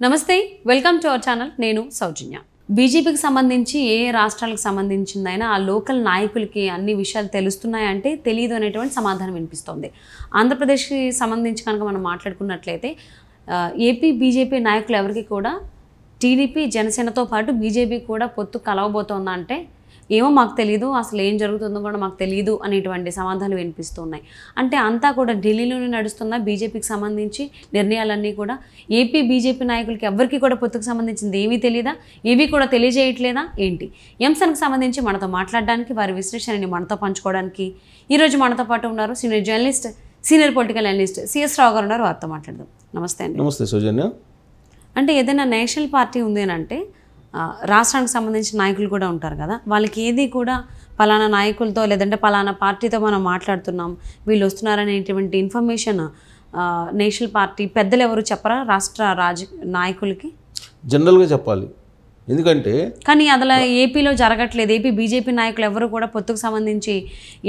నమస్తే welcome to our channel నేను సౌజన్య బీజేపీకి సంబంధించి ఏ రాష్ట్రాలకు సంబంధించిందైనా ఆ లోకల్ నాయకులకి అన్ని విషయాలు తెలుస్తున్నాయంటే తెలియదు అనేటువంటి సమాధానం వినిపిస్తోంది. ఆంధ్రప్రదేశ్కి సంబంధించి కనుక మనం మాట్లాడుకున్నట్లయితే ఏపీ బీజేపీ నాయకులు ఎవరికి కూడా టీడీపీ జనసేనతో పాటు బీజేపీ కూడా పొత్తు కలవబోతోందా అంటే ఏమో మాకు తెలియదు, అసలు ఏం జరుగుతుందో కూడా మాకు తెలియదు అనేటువంటి సమాధానాలు వినిపిస్తున్నాయి. అంటే అంతా కూడా ఢిల్లీలోనే నడుస్తున్న బీజేపీకి సంబంధించి నిర్ణయాలన్నీ కూడా ఏపీ బీజేపీ నాయకులకి ఎవరికి కూడా పొత్తుకు సంబంధించింది ఏమీ తెలియదా, ఏవి కూడా తెలియజేయట్లేదా ఏంటి? ఎంసన్కి సంబంధించి మనతో మాట్లాడడానికి, వారి విశ్లేషణని మనతో పంచుకోవడానికి ఈరోజు మనతో పాటు ఉన్నారు senior journalist, senior political analyst CS Rao గారు ఉన్నారు. వారితో మాట్లాడదాం. నమస్తే అండి. నమస్తే సౌజన్య. అంటే ఏదైనా నేషనల్ పార్టీ ఉంది అని అంటే రాష్ట్రానికి సంబంధించిన నాయకులు కూడా ఉంటారు కదా, వాళ్ళకి ఏది కూడా పలానా నాయకులతో లేదంటే పలానా పార్టీతో మనం మాట్లాడుతున్నాం, వీళ్ళు వస్తున్నారనేటువంటి ఇన్ఫర్మేషన్ నేషనల్ పార్టీ పెద్దలు ఎవరు చెప్పరా రాష్ట్ర నాయకులకి? జనరల్గా చెప్పాలి, ఎందుకంటే కానీ అలా ఏపీలో జరగట్లేదు. ఏపీ బీజేపీ నాయకులు ఎవరు కూడా పొత్తుకు సంబంధించి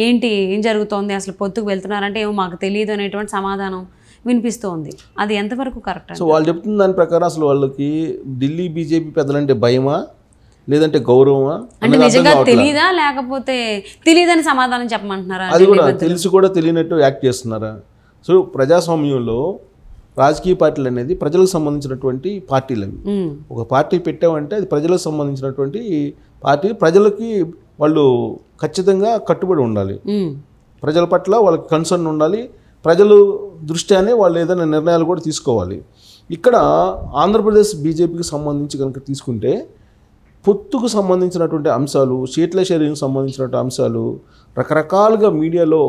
ఏం జరుగుతోంది, అసలు పొత్తుకు వెళ్తున్నారంటే ఏమో మాకు తెలియదు అనేటువంటి సమాధానం వినిపిస్తోంది. అది ఎంతవరకు కరెక్ట్? సో వాళ్ళు చెప్తున్న దాని ప్రకారం అసలు వాళ్ళకి ఢిల్లీ బీజేపీ పెద్దలంటే భయమా లేదంటే గౌరవమా అంటే నిజంగా తెలీదా లేకపోతే తెలియదని సమాధానం చెప్పమంటున్నారా? అది కూడా తెలిసి కూడా తెలియనట్టు యాక్ట్ చేస్తున్నారా? సో ప్రజాస్వామ్యంలో రాజకీయ పార్టీలు అనేది ప్రజలకు సంబంధించినటువంటి పార్టీలు అవి. ఒక పార్టీ పెట్టామంటే అది ప్రజలకు సంబంధించినటువంటి పార్టీ, ప్రజలకి వాళ్ళు ఖచ్చితంగా కట్టుబడి ఉండాలి, ప్రజల పట్ల వాళ్ళకి కన్సర్న్ ఉండాలి, ప్రజలు దృష్ట్యానే వాళ్ళు ఏదైనా నిర్ణయాలు కూడా తీసుకోవాలి. ఇక్కడ ఆంధ్రప్రదేశ్ బీజేపీకి సంబంధించి కనుక తీసుకుంటే పొత్తుకు సంబంధించినటువంటి అంశాలు, సీట్ల షేరింగ్కి సంబంధించినటువంటి అంశాలు రకరకాలుగా మీడియాలో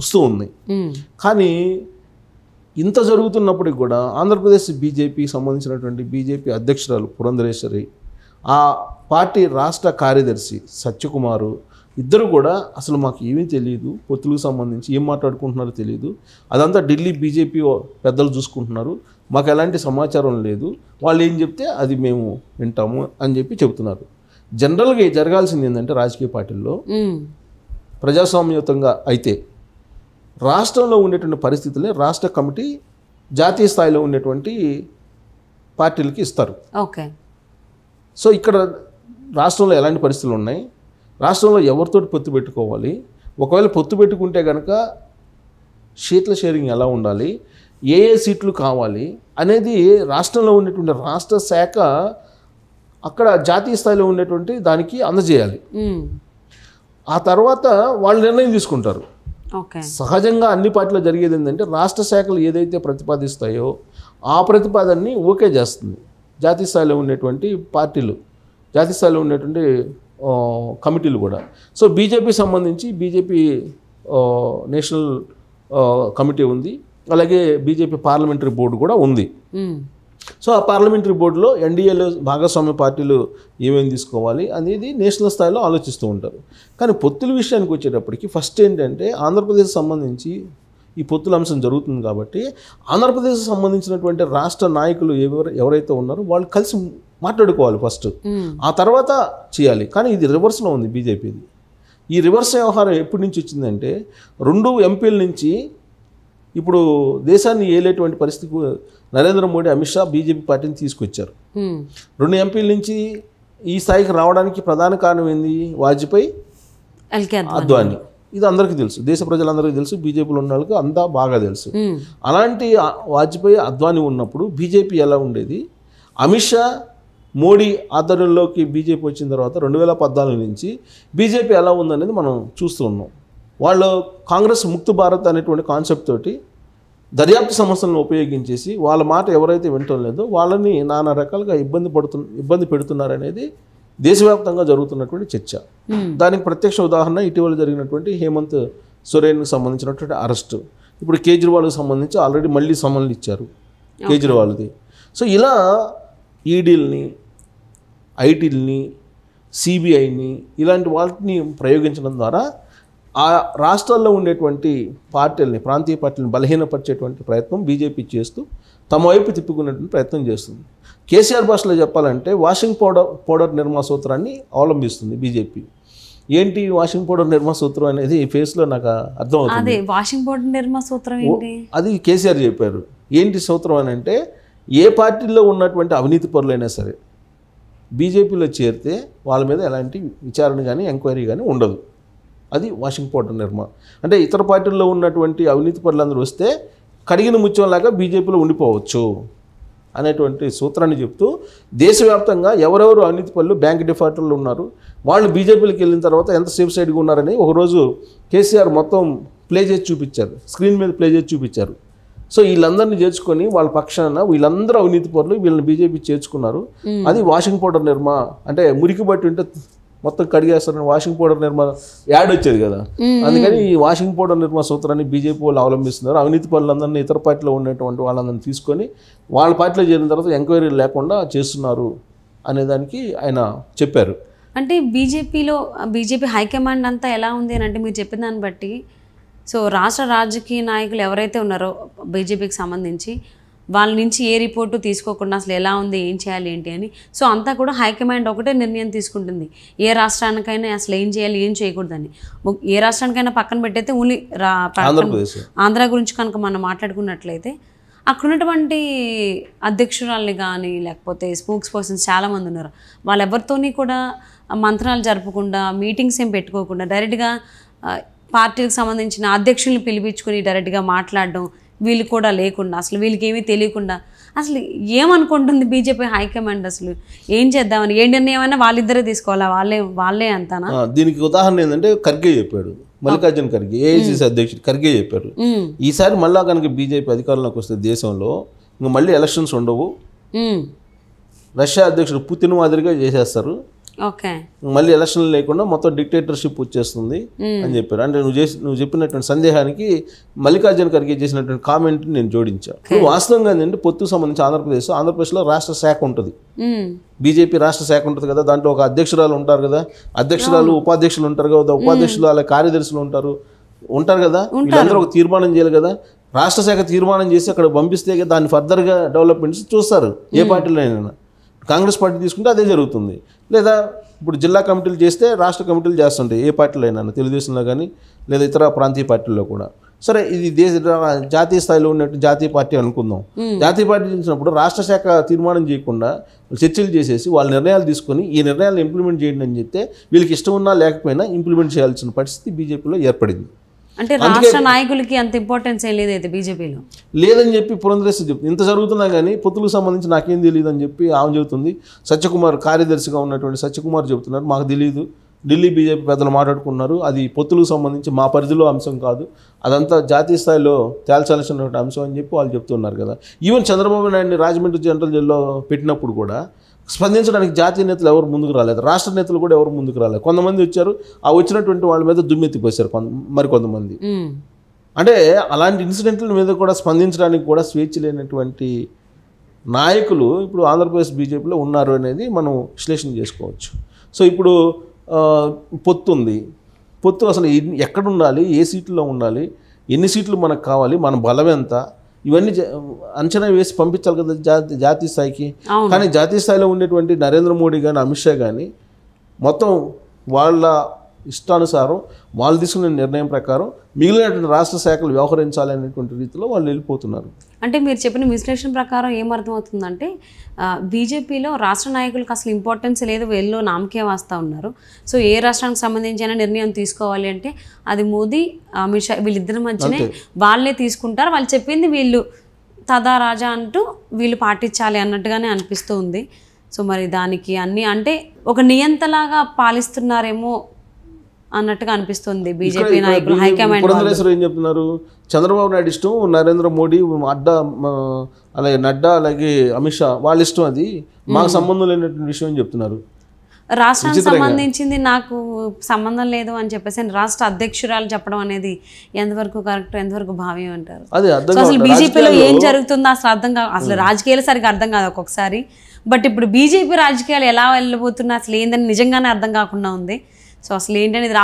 వస్తూ ఉన్నాయి. కానీ ఇంత జరుగుతున్నప్పటికి కూడా ఆంధ్రప్రదేశ్ బీజేపీకి సంబంధించినటువంటి బీజేపీ అధ్యక్షురాలు పురంధరేశ్వరి, ఆ పార్టీ రాష్ట్ర కార్యదర్శి సత్యకుమారు ఇద్దరు కూడా అసలు మాకు ఏమీ తెలియదు, పొత్తులకు సంబంధించి ఏం మాట్లాడుకుంటున్నారో తెలియదు, అదంతా ఢిల్లీ బీజేపీ పెద్దలు చూసుకుంటున్నారు, మాకు ఎలాంటి సమాచారం లేదు, వాళ్ళు ఏం చెప్తే అది మేము వింటాము అని చెప్పి చెబుతున్నారు. జనరల్గా జరగాల్సింది ఏంటంటే రాజకీయ పార్టీల్లో ప్రజాస్వామ్యయుతంగా అయితే రాష్ట్రంలో ఉండేటువంటి పరిస్థితులే రాష్ట్ర కమిటీ జాతీయ స్థాయిలో ఉండేటువంటి పార్టీలకి ఇస్తారు. ఓకే. సో ఇక్కడ రాష్ట్రంలో ఎలాంటి పరిస్థితులు ఉన్నాయి, రాష్ట్రంలో ఎవరితో పొత్తు పెట్టుకోవాలి, ఒకవేళ పొత్తు పెట్టుకుంటే కనుక సీట్ల షేరింగ్ ఎలా ఉండాలి, ఏ సీట్లు కావాలి అనేది రాష్ట్రంలో ఉండేటువంటి రాష్ట్ర శాఖ అక్కడ జాతీయ స్థాయిలో ఉండేటువంటి దానికి అందజేయాలి. ఆ తర్వాత వాళ్ళు నిర్ణయం తీసుకుంటారు. సహజంగా అన్ని పార్టీలో జరిగేది ఏంటంటే రాష్ట్ర శాఖలు ఏదైతే ప్రతిపాదిస్తాయో ఆ ప్రతిపాదనని ఓకే చేస్తుంది జాతీయ స్థాయిలో ఉండేటువంటి పార్టీలు, జాతీయ స్థాయిలో ఉండేటువంటి కమిటీలు కూడా. సో బీజేపీ సంబంధించి బీజేపీ నేషనల్ కమిటీ ఉంది, అలాగే బీజేపీ పార్లమెంటరీ బోర్డు కూడా ఉంది. సో ఆ పార్లమెంటరీ బోర్డులో ఎన్డీఏలో భాగస్వామ్య పార్టీలు ఏమేమి తీసుకోవాలి అనేది నేషనల్ స్థాయిలో ఆలోచిస్తూ ఉంటారు. కానీ పొత్తుల విషయానికి వచ్చేటప్పటికి ఫస్ట్ ఏంటంటే ఆంధ్రప్రదేశ్ సంబంధించి ఈ పొత్తుల అంశం జరుగుతుంది కాబట్టి ఆంధ్రప్రదేశ్ సంబంధించినటువంటి రాష్ట్ర నాయకులు ఎవరైతే ఉన్నారో వాళ్ళు కలిసి మాట్లాడుకోవాలి ఫస్ట్, ఆ తర్వాత చేయాలి. కానీ ఇది రివర్స్లో ఉంది బీజేపీది. ఈ రివర్స్ వ్యవహారం ఎప్పటి నుంచి వచ్చిందంటే 2 ఎంపీల నుంచి ఇప్పుడు దేశాన్ని ఏలేటువంటి పరిస్థితి నరేంద్ర మోడీ, అమిత్ షా బీజేపీ పార్టీని తీసుకొచ్చారు. 2 ఎంపీల నుంచి ఈ స్థాయికి రావడానికి ప్రధాన కారణం ఏంది? వాజ్పేయి, అద్వానీ. ఇది అందరికీ తెలుసు, దేశ ప్రజలందరికీ తెలుసు, బీజేపీలో ఉన్న వాళ్ళకి అంతా బాగా తెలుసు. అలాంటి వాజ్పేయి, అద్వానీ ఉన్నప్పుడు బీజేపీ ఎలా ఉండేది? అమిత్ షా, మోడీ ఆధ్వర్యంలోకి బీజేపీ వచ్చిన తర్వాత 2014 నుంచి బీజేపీ ఎలా ఉందనేది మనం చూస్తూ ఉన్నాం. వాళ్ళు కాంగ్రెస్ ముక్త భారత్ అనేటువంటి కాన్సెప్ట్ తోటి దర్యాప్తు సంస్థలను ఉపయోగించేసి వాళ్ళ మాట ఎవరైతే వింటం లేదో వాళ్ళని నానా రకాలుగా ఇబ్బంది పెడుతున్నారనేది దేశవ్యాప్తంగా జరుగుతున్నటువంటి చర్చ. దానికి ప్రత్యక్ష ఉదాహరణ ఇటీవల జరిగినటువంటి హేమంత్ సోరెన్కి సంబంధించినటువంటి అరెస్టు. ఇప్పుడు కేజ్రీవాల్కి సంబంధించి ఆల్రెడీ మళ్ళీ సమన్లు ఇచ్చారు కేజ్రీవాల్ది. సో ఇలా ఈడీల్ని, ఐటీల్ని, సిబిఐని ఇలాంటి వాటిని ప్రయోగించడం ద్వారా ఆ రాష్ట్రాల్లో ఉండేటువంటి పార్టీలని, ప్రాంతీయ పార్టీలను బలహీనపరిచేటువంటి ప్రయత్నం బీజేపీ చేస్తూ తమ వైపు తిప్పుకునేటువంటి ప్రయత్నం చేస్తుంది. కేసీఆర్ భాషలో చెప్పాలంటే వాషింగ్ పౌడర్ నిర్మా సూత్రాన్ని అవలంబిస్తుంది బీజేపీ. ఏంటి వాషింగ్ పౌడర్ నిర్మా సూత్రం అనేది ఫేస్లో నాకు అర్థమవుతుంది. వాషింగ్ పౌడర్ నిర్మా సూత్రం ఏంటి? అది కేసీఆర్ చెప్పారు. ఏంటి సూత్రం అని అంటే ఏ పార్టీలో ఉన్నటువంటి అవినీతి పరులైనా సరే బీజేపీలో చేరితే వాళ్ళ మీద ఎలాంటి విచారణ కానీ ఎంక్వైరీ కానీ ఉండదు. అది వాషింగ్టన్ నిర్మాణం. అంటే ఇతర పార్టీల్లో ఉన్నటువంటి అవినీతి పరులందరూ వస్తే కడిగిన ముత్యంలాగా బీజేపీలో ఉండిపోవచ్చు అనేటువంటి సూత్రాన్ని చెప్తూ దేశవ్యాప్తంగా ఎవరెవరు అవినీతి పరులు బ్యాంక్ డిఫాల్టర్లు ఉన్నారు, వాళ్ళు బీజేపీలోకి వెళ్ళిన తర్వాత ఎంత సేఫ్ సైడ్గా ఉన్నారని ఒకరోజు కేసీఆర్ మొత్తం ప్లే చేసి చూపించారు, స్క్రీన్ మీద ప్లే చేసి చూపించారు. సో వీళ్ళందరినీ చేర్చుకొని వాళ్ళ పక్షాన వీళ్ళందరూ అవినీతి పరులు, వీళ్ళని బీజేపీ చేర్చుకున్నారు. అది వాషింగ్ పౌడర్ నిర్మా, అంటే మురికి బట్టి ఉంటే మొత్తం కడిగేస్తారని వాషింగ్ పౌడర్ నిర్మా యాడ్ వచ్చేది కదా, అందుకని ఈ వాషింగ్ పౌడర్ నిర్మా సూత్రాన్ని బీజేపీ వాళ్ళు అవలంబిస్తున్నారు. అవినీతి పరులందరినీ ఇతర పార్టీలో ఉన్నటువంటి వాళ్ళందరినీ తీసుకొని వాళ్ళ పార్టీలో చేరిన తర్వాత ఎంక్వైరీ లేకుండా చేస్తున్నారు అనేదానికి ఆయన చెప్పారు. అంటే బీజేపీ హైకమాండ్ అంతా ఎలా ఉంది అని అంటే మీరు చెప్పిన దాన్ని బట్టి, సో రాష్ట్ర రాజకీయ నాయకులు ఎవరైతే ఉన్నారో బీజేపీకి సంబంధించి వాళ్ళ నుంచి ఏ రిపోర్టు తీసుకోకుండా అసలు ఎలా ఉంది, ఏం చేయాలి ఏంటి అని, సో అంతా కూడా హైకమాండ్ ఒకటే నిర్ణయం తీసుకుంటుంది ఏ రాష్ట్రానికైనా అసలు ఏం చేయాలి ఏం చేయకూడదని. ఏ రాష్ట్రానికైనా పక్కన పెట్టయితే ఓన్లీ ఆంధ్ర గురించి కనుక మనం మాట్లాడుకున్నట్లయితే అక్కడ ఉన్నటువంటి అధ్యక్షురాల్ని కానీ లేకపోతే స్పోక్స్ పర్సన్స్ చాలామంది ఉన్నారు, వాళ్ళెవరితోని కూడా మంత్రాలు జరపకుండా మీటింగ్స్ ఏం పెట్టుకోకుండా డైరెక్ట్గా పార్టీలకు సంబంధించిన అధ్యక్షుల్ని పిలిపించుకొని డైరెక్ట్గా మాట్లాడడం, వీళ్ళు కూడా లేకుండా అసలు వీళ్ళకి ఏమీ తెలియకుండా అసలు ఏమనుకుంటుంది బీజేపీ హైకమాండ్, అసలు ఏం చేద్దామని, ఏ నిర్ణయం అయినా వాళ్ళిద్దరే తీసుకోవాలా, వాళ్ళే అంతానా? దీనికి ఉదాహరణ ఏంటంటే ఖర్గే చెప్పాడు, మల్లికార్జున ఖర్గే ఏఐసిసి అధ్యక్షుడు ఖర్గే చెప్పారు, ఈసారి మళ్ళా కనుక బీజేపీ అధికారంలోకి వస్తే దేశంలో ఇంక మళ్ళీ ఎలక్షన్స్ ఉండవు, రష్యా అధ్యక్షుడు పుతిన్ మాదిరిగా చేసేస్తారు, మళ్ళీ ఎలక్షన్లు లేకుండా మొత్తం డిక్టేటర్షిప్ వచ్చేస్తుంది అని చెప్పారు. అంటే నువ్వు చెప్పినటువంటి సందేహానికి మల్లికార్జున ఖర్గే చేసినటువంటి కామెంట్ నేను జోడించాను. వాస్తవంగా ఏంటంటే పొత్తుకు సంబంధించి ఆంధ్రప్రదేశ్లో రాష్ట్ర శాఖ ఉంటుంది, బీజేపీ రాష్ట్ర శాఖ ఉంటుంది కదా, దాంట్లో ఒక అధ్యక్షురాలు ఉంటారు కదా, అధ్యక్షురాలు ఉపాధ్యక్షులు ఉంటారు కదా, ఉపాధ్యక్షులు అలా కార్యదర్శులు ఉంటారు కదా, వీళ్ళందరూ ఒక తీర్మానం చేయాలి కదా, రాష్ట్ర శాఖ తీర్మానం చేసి అక్కడ పంపిస్తే దాన్ని ఫర్దర్గా డెవలప్మెంట్స్ చూస్తారు. ఏ పార్టీలో అయినా కాంగ్రెస్ పార్టీ తీసుకుంటే అదే జరుగుతుంది, లేదా ఇప్పుడు జిల్లా కమిటీలు చేస్తే రాష్ట్ర కమిటీలు చేస్తుంటాయి ఏ పార్టీలో అయినా, తెలుగుదేశంలో కానీ లేదా ఇతర ప్రాంతీయ పార్టీల్లో కూడా. సరే ఇది జాతీయ స్థాయిలో ఉన్నట్టు జాతీయ పార్టీ అనుకుందాం, జాతీయ పార్టీ చేసినప్పుడు రాష్ట్ర శాఖ తీర్మానం చేయకుండా చర్చలు చేసేసి వాళ్ళ నిర్ణయాలు తీసుకొని ఈ నిర్ణయాలను ఇంప్లిమెంట్ చేయండి అని చెప్తే వీళ్ళకి ఇష్టం ఉన్నా లేకపోయినా ఇంప్లిమెంట్ చేయాల్సిన పరిస్థితి బీజేపీలో ఏర్పడింది. అంటే రాష్ట్ర నాయకులకి అంత ఇంపార్టెన్స్ ఏం లేదైతే బీజేపీలో లేదని చెప్పి పురంధరేశ్వరి చెప్తుంది. ఇంత జరుగుతున్నా కానీ పొత్తులకు సంబంధించి నాకేం తెలియదు అని చెప్పి ఆమె చెబుతుంది. సత్యకుమార్ కార్యదర్శిగా ఉన్నటువంటి సత్యకుమార్ చెబుతున్నారు, మాకు తెలియదు, ఢిల్లీ బీజేపీ పెద్దలు మాట్లాడుకున్నారు, అది పొత్తులకు సంబంధించి మా పరిధిలో అంశం కాదు, అదంతా జాతీయ స్థాయిలో తేల్చాల్సినటువంటి అంశం అని చెప్పి వాళ్ళు చెప్తున్నారు కదా. ఈవెన్ చంద్రబాబు నాయుడిని రాజమండ్రి జనరల్ జైల్లో పెట్టినప్పుడు కూడా స్పందించడానికి జాతీయ నేతలు ఎవరు ముందుకు రాలేదు, రాష్ట్ర నేతలు కూడా ఎవరు ముందుకు రాలేదు. కొంతమంది వచ్చారు, ఆ వచ్చినటువంటి వాళ్ళ మీద దుమ్మెత్తిపోసారు మరికొంతమంది. అంటే అలాంటి ఇన్సిడెంట్ల మీద కూడా స్పందించడానికి కూడా స్వేచ్ఛ లేనటువంటి నాయకులు ఇప్పుడు ఆంధ్రప్రదేశ్ బీజేపీలో ఉన్నారు అనేది మనం విశ్లేషణ చేసుకోవచ్చు. సో ఇప్పుడు పొత్తు ఉంది, పొత్తు అసలు ఎక్కడ ఉండాలి, ఏ సీట్లో ఉండాలి, ఎన్ని సీట్లు మనకు కావాలి, మన బలం ఎంత, ఇవన్నీ అంచనా వేసి పంపించాలి కదా జాతీయ స్థాయికి. కానీ జాతీయ స్థాయిలో ఉండేటువంటి నరేంద్ర మోడీ కానీ అమిత్ షా కానీ మొత్తం వాళ్ళ ఇష్టానుసారం వాళ్ళు తీసుకునే నిర్ణయం ప్రకారం మిగిలినటువంటి రాష్ట్ర శాఖలు వ్యవహరించాలి అనేటువంటి రీతిలో వాళ్ళు వెళ్ళిపోతున్నారు. అంటే మీరు చెప్పిన విశ్లేషణ ప్రకారం ఏమర్థమవుతుందంటే బీజేపీలో రాష్ట్ర నాయకులకు అసలు ఇంపార్టెన్స్ లేదు, వీళ్ళు నామకే వాస్తా ఉన్నారు. సో ఏ రాష్ట్రానికి సంబంధించిన నిర్ణయం తీసుకోవాలి అంటే అది మోదీ అమిత్ షా వీళ్ళిద్దరి మధ్యనే వాళ్ళే తీసుకుంటారు, వాళ్ళు చెప్పింది వీళ్ళు తదా రాజా అంటూ వీళ్ళు పాటించాలి అన్నట్టుగానే అనిపిస్తూ ఉంది. సో మరి దానికి అన్నీ అంటే ఒక నియంతలాగా పాలిస్తున్నారేమో అన్నట్టుగా అనిపిస్తుంది బీజేపీ నాయకులు హైకమాండ్. పురంధరేశ్వరి ఏం చెప్తున్నారు, చంద్రబాబు నాయుడు ఇష్టం, నరేంద్ర మోడీ అడ్డా, అలాగే నడ్డా, అలాగే అమిత్ షా వాళ్ళ ఇష్టం, అది మాకు సంబంధం లేనటువంటి విషయం అని చెప్తున్నారు. రాష్ట్రానికి సంబంధించింది నాకు సంబంధం లేదు అని చెప్పేసి రాష్ట్ర అధ్యక్షురాలు చెప్పడం అనేది ఎంతవరకు కరెక్ట్, ఎంతవరకు భావ్యం అంటారు? అసలు బీజేపీలో ఏం జరుగుతుందో అసలు అర్థం కాదు, అసలు రాజకీయాలు సరిగ్గా అర్థం కాదు ఒక్కొక్కసారి. బట్ ఇప్పుడు బీజేపీ రాజకీయాలు ఎలా వెళ్ళబోతున్నా అసలు ఏందని నిజంగానే అర్థం కాకుండా ఉంది. సో అసలు ఏంటనేది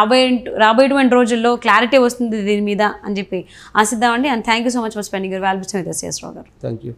రాబోయేటువంటి రోజుల్లో క్లారిటీ వస్తుంది దీని మీద అని చెప్పి ఆశిద్దామండి. And thank you so much for spending your valuable time with us, Rao గారు. Thank you.